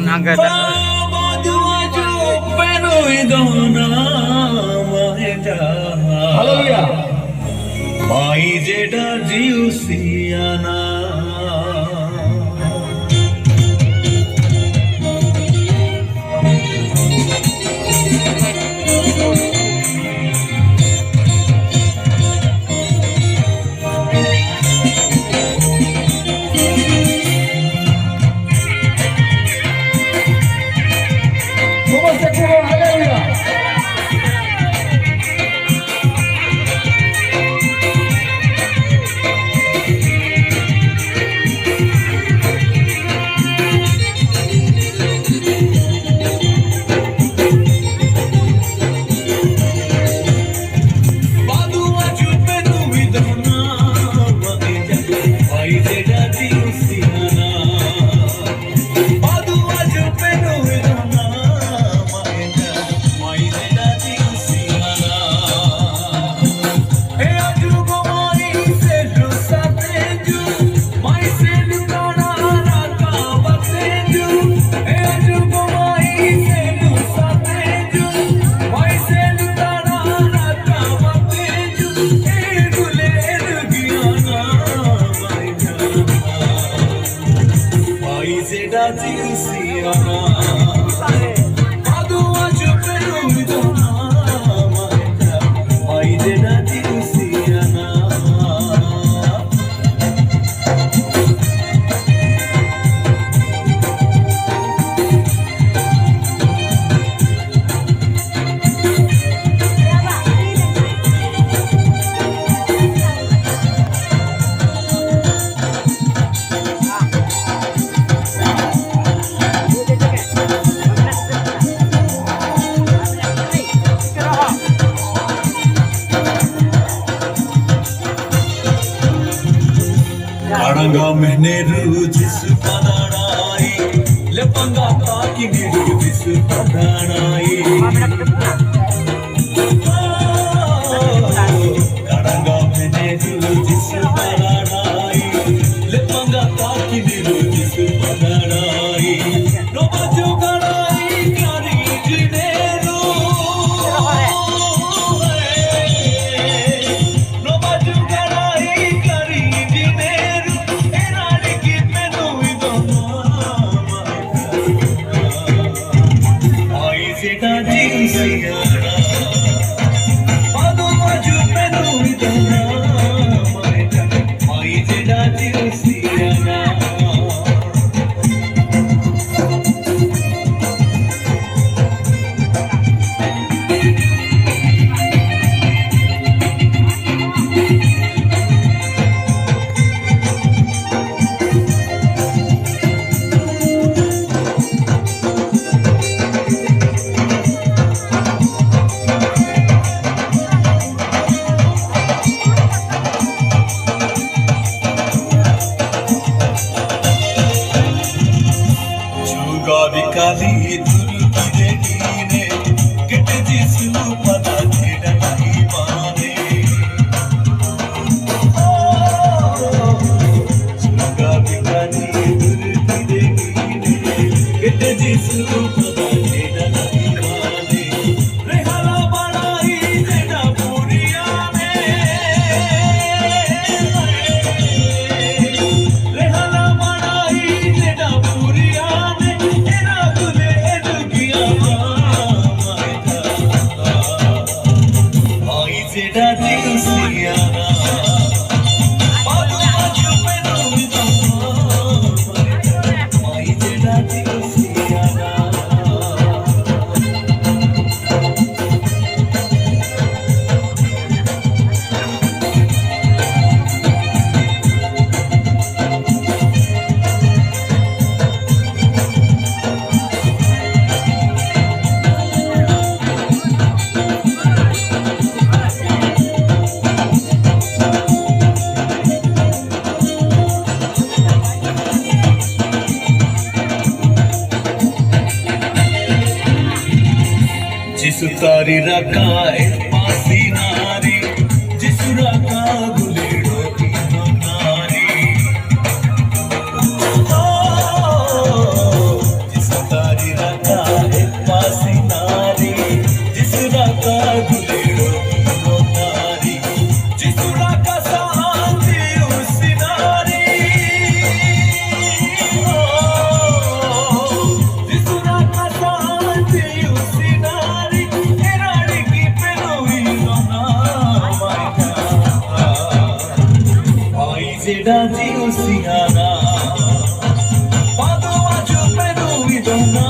Nangkatan. Haleluya. Mai jeda jiusiana. Vamos a coro, aleluya. Kadanga mehneru jisu padanai, lepanga taki niru jisu padanai. Kadanga mehneru jisu padanai, lepanga taki niru jisu padanai. No baju kadai kari jineru, no baju kadai kari jineru. Jeda jiusiana, padu maju penu idana, mai jeda jiusiana. Kali duri kide kine, kete jisu pada jeda nahi mane. Suga kali duri kide kine, kete jisu pada jeda nahi mane. Rehala badai jeda puriya me, rehala badai jeda puriya me. Jeda jiusiana, padu maju penu idana, mai jeda jiusiana. जिसु तारी रकाए पासी नारी, जिसु रका गुलेड़ो इनो नारी। जिसु ডাজি ও সিয়ানা পাদো আজু পেদু বিদনা